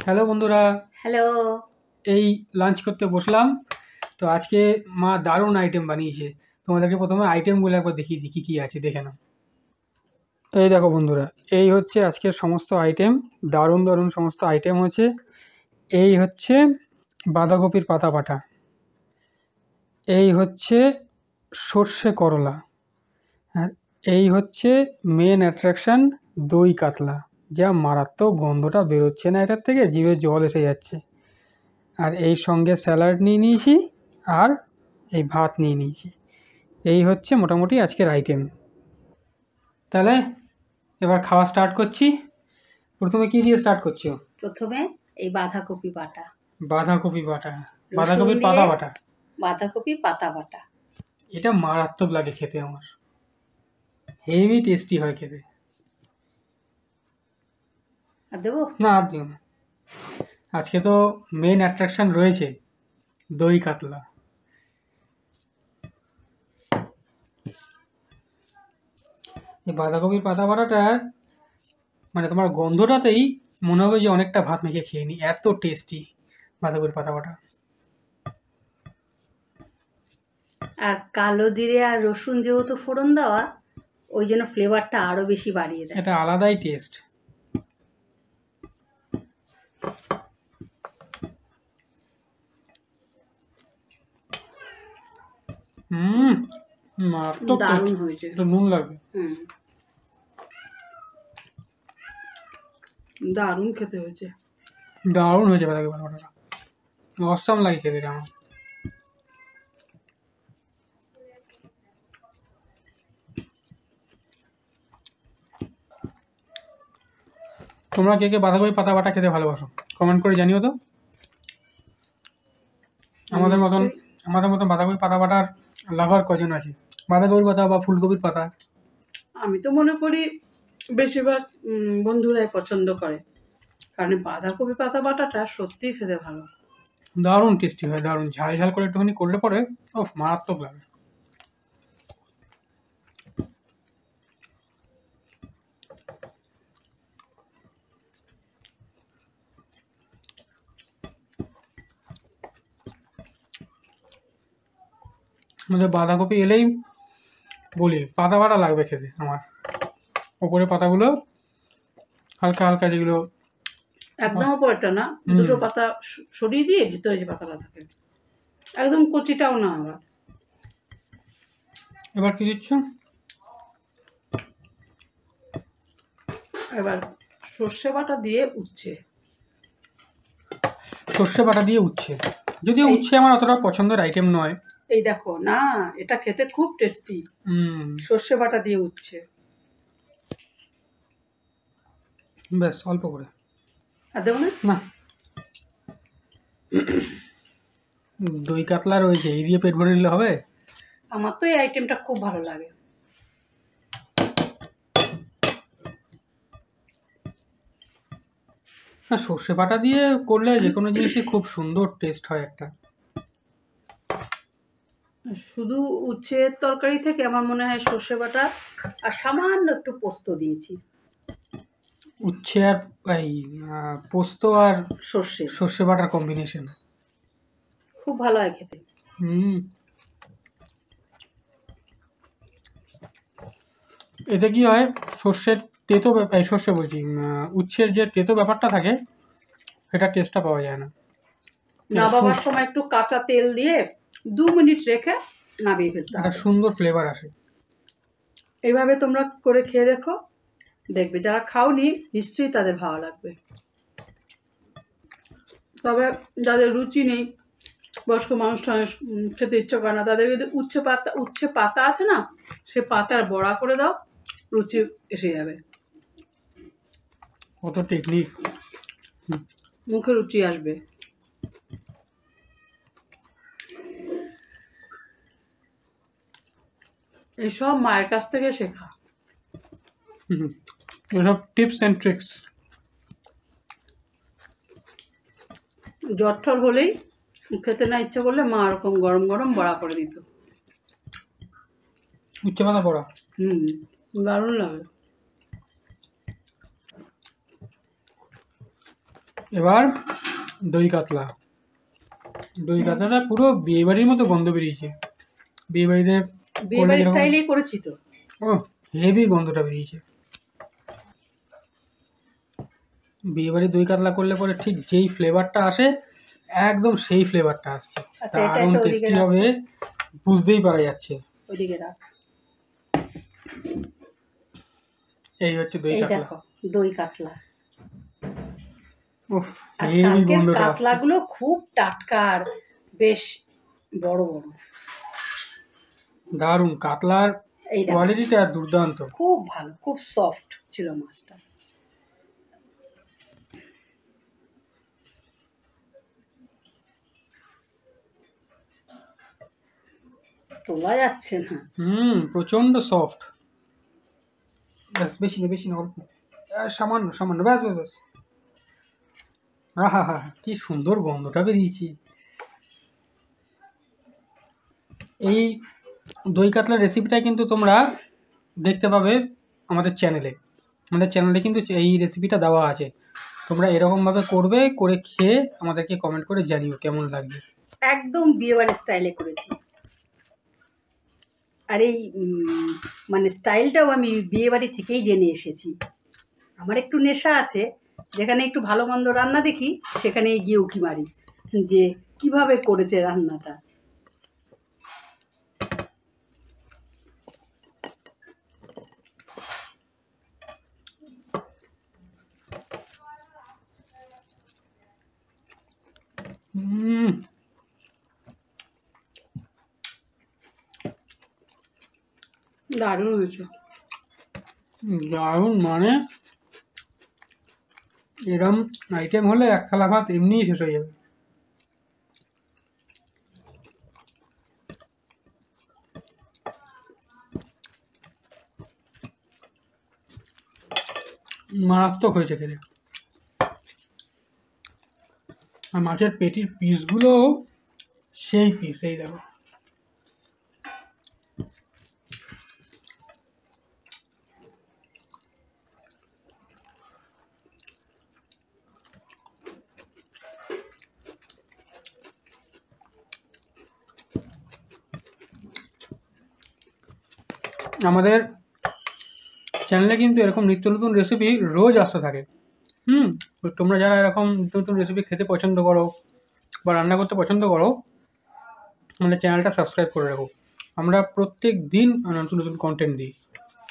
Hello বন্ধুরা, hello. এই lunch করতে বসলাম। তো আজকে মা দারুণ আইটেম বানিয়েছে। তোমাদেরকে প্রথমে আইটেমগুলো একবার দেখিয়ে দিই কী কী আছে, দেখে নাও। এই দেখো বন্ধুরা, এই হচ্ছে আজকের সমস্ত আইটেম। দারুণ দারুণ সমস্ত আইটেম হচ্ছে। এই হচ্ছে বাঁধাকপির পাতা বাটা, এই হচ্ছে সর্ষে করলা, আর এই হচ্ছে মেন অ্যাট্রাকশান দই কাতলা। যা মারাত্মক, গন্ধটা বেরোচ্ছে না এটার থেকে, জিভে জল এসে যাচ্ছে। আর এই সঙ্গে স্যালাড নিয়ে নিয়েছি, আর এই ভাত নিয়ে নিয়েছি। এই হচ্ছে মোটামুটি আজকের আইটেম। তাহলে এবার খাওয়া স্টার্ট করছি। প্রথমে কি দিয়ে স্টার্ট করছো? প্রথমে এই বাঁধাকপি বাটা, বাঁধাকপি বাটা, রসুন বাঁধাকপির দিয়ে পাতা বাটা। বাঁধাকপি পাতা বাটা। এটা মারাত্মক লাগে খেতে, আমার হেভি টেস্টি হয় খেতে। আর দেবো? না, আর দিও না। আজকে তো মেন অ্যাট্রাকশন রয়েছে দই কাতলা। এই বাঁধাকপির পাতা বাটাটা মানে তোমার গন্ধটাতেই মনে হবে যে অনেকটা ভাত মেখে খেয়ে নিই, এত টেস্টি বাঁধাকপির পাতা বাটা। আর কালো জিরে আর রসুন যেহেতু ফোড়ন দেওয়া, ওই জন্য ফ্লেভারটা আরো বেশি বাড়িয়ে দেয়। এটা আলাদাই টেস্ট। হুম, মারাত্মক টেস্ট। দারুণ হয়েছে। একটু নুন লাগবে। দারুণ খেতে হয়েছে। দারুণ হয়েছে বাঁধাকপি পাতা বাটাটা, অসাম লাগে খেতে এটা আমার। তোমরা কে কে বাঁধাকপি পাতা বাটা খেতে ভালোবাসো কমেন্ট করে জানিও তো। আমাদের মতন বাঁধাকপি পাতা বাটার লাভার কজন আছে? বাঁধাকপির পাতা বা ফুলকপির পাতা, আমি তো মনে করি বেশিরভাগ বন্ধুরাই পছন্দ করে, কারণ বাঁধাকপি পাতা বাটাটা সত্যিই খেতে ভালো। দারুণ টেস্টি হয়, দারুণ ঝাল ঝাল করে একটুখানি করলে পরে মারাত্মক লাগে। আমাদের বাঁধাকপি এলেই বলি পাতা বাটা লাগবে খেতে আমার। ওপরে পাতাগুলো হালকা হালকা যেগুলো, একদম ওপরটা না, দুটো পাতা সরিয়ে দিয়ে ভিতরে যে পাতাটা থাকে, একদম কচিটাও না আবার। এবার কি দিচ্ছ? এবার সর্ষে বাটা দিয়ে উচ্ছে। সর্ষে বাটা দিয়ে উচ্ছে, যদিও উচ্ছে আমার অতটা পছন্দের আইটেম নয়। এই দেখো না, এটা খেতে খুব টেস্টি। সর্ষে বাটা দিয়ে উচ্ছে। ব্যাস অল্প করে। আর দেবো না? না, দই কাতলা রয়েছে, এই দিয়ে পেট ভরে নিলে হবে? আমার তো এই আইটেমটা খুব ভালো লাগে। না, সর্ষে বাটা দিয়ে করলে যে কোনো জিনিসই খুব সুন্দর টেস্ট হয় একটা। শুধু উচ্ছের তরকারি থেকে আমার মনে হয় সর্ষে বাটা আর সামান্য একটু পোস্ত দিয়েছি। উচ্ছে আর এই পোস্ত আর সর্ষে বাটার কম্বিনেশন খুব ভালো হয় খেতে। এতে কি হয়, সর্ষের তেতো সর্ষে বলছি, উচ্ছের যে তেতো ব্যাপারটা থাকে সেটা টেস্টটা পাওয়া যায় না। নামাবার সময় একটু কাঁচা তেল দিয়ে 2 মিনিট রেখে নামিয়ে ফেলতে হবে, একটা সুন্দর ফ্লেভার আসে। এইভাবে তোমরা করে খেয়ে দেখো, দেখবে যারা খাওনি নিশ্চয়ই তাদের ভালো লাগবে। তবে যাদের রুচি নেই, বয়স্ক মানুষ খেতে ইচ্ছে করে না, তাদের যদি উচ্ছে পাতা আছে না, সে পাতার বড়া করে দাও, রুচি এসে যাবে। কত টেকনিক, মুখে রুচি আসবে। এইসব মায়ের কাছ থেকে শেখা, এসব টিপস অ্যান্ড ট্রিক্স। জ্বর ঠর হলেই খেতে না ইচ্ছে করলে মা এরকম গরম গরম বড়া করে দিত। উচ্ছে পাতা বড়া দারুণ লাগে। এবার দই কাতলা। দই কাতলাটা পুরো বিয়েবাড়ির মতো গন্ধ বেরিয়েছে। বিয়েবাড়িতে বিয়েবাড়ি স্টাইলেই করেছি তো। ও হেভি গন্ধটা বেরিয়েছে। বিয়েবাড়ি দই কাতলা করলে পরে ঠিক যেই ফ্লেভারটা আসে একদম সেই ফ্লেভারটা আসছে। আচ্ছা, এটা দারুণ একটা ওইদিকে টেস্টি রাখ। হবে, বুঝতেই পারা যাচ্ছে। ওইদিকে রাখ। এই হচ্ছে দই এই কাতলা। দেখো দই কাতলা। উফ, আর হেভি কালকের গন্ধটা আসছে। কাতলাগুলো খুব টাটকা আর বেশ বড় বড়। দারুণ, কাতলার এই দেখো কোয়ালিটিটা দুর্দান্ত। খুব ভালো, খুব সফট ছিল মাছটা। তোলা যাচ্ছে না। প্রচন্ড সফট। ব্যাস, বেশি না বেশি না, অল্প, সামান্য সামান্য, ব্যাস ব্যাস ব্যাস। আহা হা, কি সুন্দর গন্ধটা বেরিয়েছে। এই দই কাতলার রেসিপিটা কিন্তু তোমরা দেখতে পাবে আমাদের চ্যানেলে। আমাদের চ্যানেলে কিন্তু এই রেসিপিটা দেওয়া আছে। তোমরা এরকমভাবে করবে, করে খেয়ে আমাদেরকে কমেন্ট করে জানিও কেমন লাগবে। একদম বিয়েবাড়ি স্টাইলে করেছি। আর এই মানে স্টাইলটাও আমি বিয়েবাড়ি থেকেই জেনে এসেছি। আমার একটু নেশা আছে, যেখানে একটু ভালো মন্দ রান্না দেখি সেখানে গিয়ে উকি মারি যে কিভাবে করেছে রান্নাটা। দারুণ হয়েছে। দারুণ, মানে এরম আইটেম হলে এক থালা ভাত এমনিই শেষ হয়ে যাবে। মারাত্মক হয়েছে খেতে। আর মাছের পেটির পিসগুলো সেই পিস, এই দেখো। আমাদের চ্যানেলে কিন্তু এরকম নিত্য নতুন রেসিপি রোজ আসতে থাকে। তো তোমরা যারা এরকম নিত্য নতুন রেসিপি খেতে পছন্দ করো বা রান্না করতে পছন্দ করো, আমাদের চ্যানেলটা সাবস্ক্রাইব করে রাখো। আমরা প্রত্যেক দিন নতুন নতুন কন্টেন্ট দিই।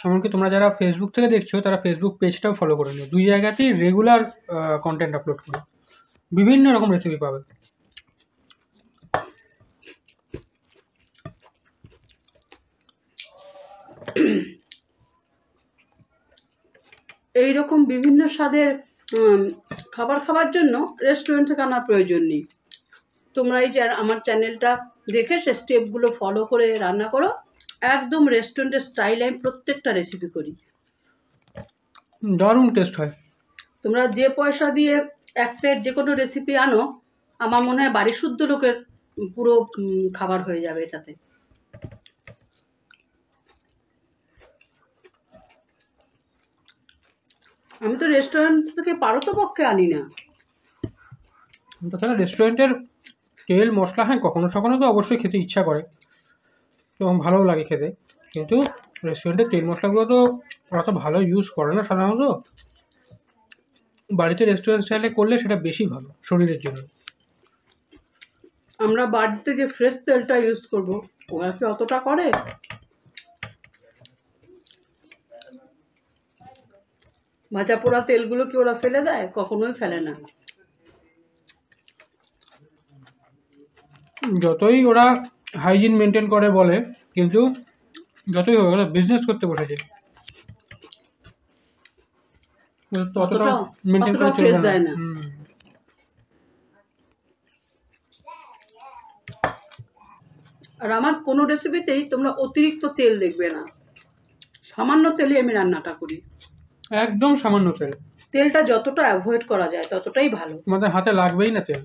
এমনকি তোমরা যারা ফেসবুক থেকে দেখছো তারা ফেসবুক পেজটাও ফলো করে নিও। দুই জায়গাতেই রেগুলার কন্টেন্ট আপলোড করি, বিভিন্ন রকম রেসিপি পাবে। এইরকম বিভিন্ন স্বাদের খাবার খাওয়ার জন্য রেস্টুরেন্ট থেকে আনার প্রয়োজন নেই। তোমরা এই যে আমার চ্যানেলটা দেখে সে স্টেপগুলো ফলো করে রান্না করো, একদম রেস্টুরেন্টের স্টাইলে আমি প্রত্যেকটা রেসিপি করি। দারুণ টেস্ট হয়। তোমরা যে পয়সা দিয়ে এক প্লেট যে কোনো রেসিপি আনো, আমার মনে হয় বাড়ি শুদ্ধ লোকের পুরো খাবার হয়ে যাবে এটাতে। আমি তো রেস্টুরেন্ট থেকে পারতপক্ষে আনি না। তাছাড়া রেস্টুরেন্টের তেল মশলা, হ্যাঁ কখনো সখনো তো অবশ্যই খেতে ইচ্ছা করে এবং ভালোও লাগে খেতে, কিন্তু রেস্টুরেন্টের তেল মশলাগুলো তো ওরা তো ভালো ইউজ করে না সাধারণত। বাড়িতে রেস্টুরেন্ট স্টাইলে করলে সেটা বেশি ভালো শরীরের জন্য। আমরা বাড়িতে যে ফ্রেশ তেলটা ইউজ করব, ওরা কি অতটা করে? ভাজা পোড়া তেলগুলো কি ওরা ফেলে দেয়? কখনোই ফেলে না। যতই ওরা হাইজিন মেনটেন করে বলে, কিন্তু যতই হোক ওরা বিজনেস করতে বসেছে, ততটা মেনটেন করে চলবে না। আর আমার কোনো রেসিপিতেই তোমরা অতিরিক্ত তেল দেখবে না, সামান্য তেলে আমি রান্নাটা করি। একদম সামান্য তেল। তেলটা যতটা অ্যাভয়েড করা যায় ততটাই ভালো। তোমাদের হাতে লাগবেই না তেল।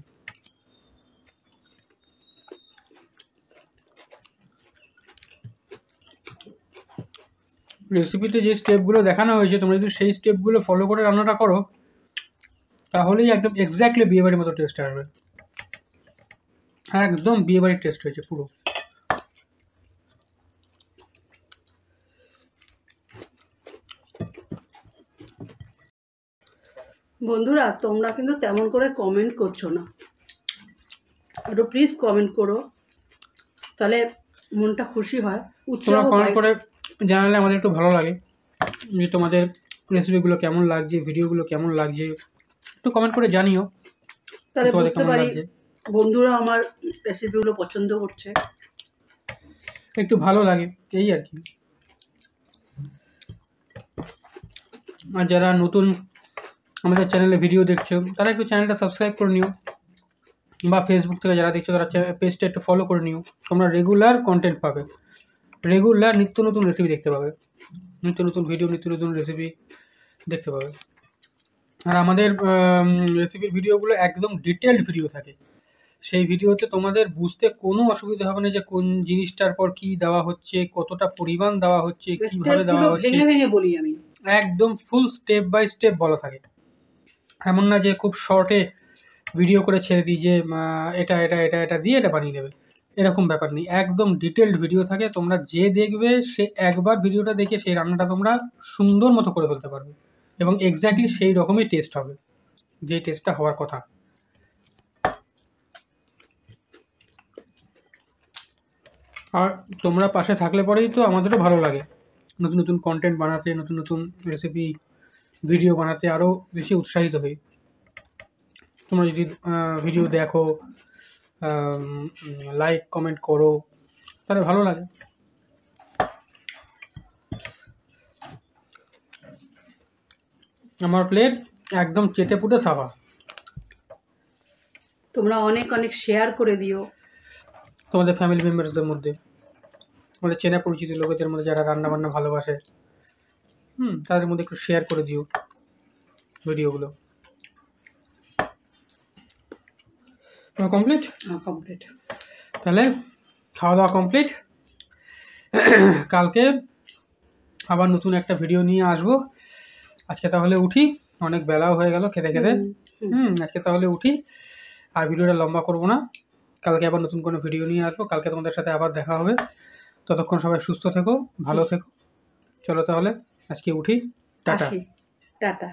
রেসিপিতে যে স্টেপগুলো দেখানো হয়েছে তোমরা যদি সেই স্টেপগুলো ফলো করে রান্নাটা করো, তাহলেই একদম এক্স্যাক্টলি বিয়েবাড়ির মতো টেস্ট আসবে। একদম বিয়েবাড়ির টেস্ট হয়েছে পুরো। বন্ধুরা তোমরা কিন্তু তেমন করে কমেন্ট করছো না, একটু প্লিজ কমেন্ট করো, তাহলে মনটা খুশি হয়, উৎসাহ তোমরা কমেন্ট পাই। করে জানালে আমাদের একটু ভালো লাগে যে তোমাদের রেসিপিগুলো কেমন লাগছে, ভিডিওগুলো কেমন লাগছে, একটু কমেন্ট করে জানিও তাহলে তোমাদের বুঝতে কেমন পারি লাগছে। বন্ধুরা আমার রেসিপিগুলো পছন্দ করছে। একটু ভালো লাগে এই আর কি। আর যারা নতুন আমাদের চ্যানেলে ভিডিও দেখছো তারা একটু চ্যানেলটা সাবস্ক্রাইব করে নিও, বা ফেসবুক থেকে যারা দেখছো তারা পেজটা একটু ফলো করে নিও। তোমরা রেগুলার কন্টেন্ট পাবে, রেগুলার নিত্য নতুন রেসিপি দেখতে পাবে, নিত্য নতুন ভিডিও, নিত্য নতুন রেসিপি দেখতে পাবে। আর আমাদের রেসিপির ভিডিওগুলো একদম ডিটেলড ভিডিও থাকে, সেই ভিডিওতে তোমাদের বুঝতে কোনো অসুবিধা হবে না যে কোন জিনিসটার পর কি দেওয়া হচ্ছে, কতটা পরিমাণ দেওয়া হচ্ছে, কিভাবে দেওয়া স্টেপগুলো হচ্ছে, ভেঙে ভেঙে বলি আমি। একদম ফুল স্টেপ বাই স্টেপ বলা থাকে। এমন না যে খুব শর্টে ভিডিও করে ছেড়ে দিই যে এটা এটা এটা এটা দিয়ে এটা বানিয়ে নেবে, এরকম ব্যাপার নেই। একদম ডিটেলড ভিডিও থাকে, তোমরা যে দেখবে সে একবার ভিডিওটা দেখে সেই রান্নাটা তোমরা সুন্দর মতো করে ফেলতে পারবে, এবং এক্স্যাক্টলি সেই রকমই টেস্ট হবে, যে টেস্টটা হওয়ার কথা। আর তোমরা পাশে থাকলে পরেই তো আমাদেরও ভালো লাগে নতুন নতুন কন্টেন্ট বানাতে, নতুন নতুন রেসিপি ভিডিও বানাতে আরও বেশি উৎসাহিত হই। তোমরা যদি ভিডিও দেখো, লাইক কমেন্ট করো, তাহলে ভালো লাগে। আমার প্লেট একদম চেটে পুটে সাফা। তোমরা অনেক অনেক শেয়ার করে দিও তোমাদের ফ্যামিলি মেম্বার্সদের মধ্যে, আমাদের চেনা পরিচিত লোকেদের মধ্যে যারা রান্না বান্না ভালোবাসে, তাদের মধ্যে একটু শেয়ার করে দিও ভিডিওগুলো। কমপ্লিট? কমপ্লিট। তাহলে খাওয়া দাওয়া কমপ্লিট। কালকে আবার নতুন একটা ভিডিও নিয়ে আসবো। আজকে তাহলে উঠি, অনেক বেলাও হয়ে গেল খেতে খেতে। আজকে তাহলে উঠি, আর ভিডিওটা লম্বা করবো না। কালকে আবার নতুন কোনো ভিডিও নিয়ে আসবো, কালকে তোমাদের সাথে আবার দেখা হবে। ততক্ষণ সবাই সুস্থ থেকো, ভালো থেকো। চলো তাহলে আজকে উঠি, টাটা। টাটা।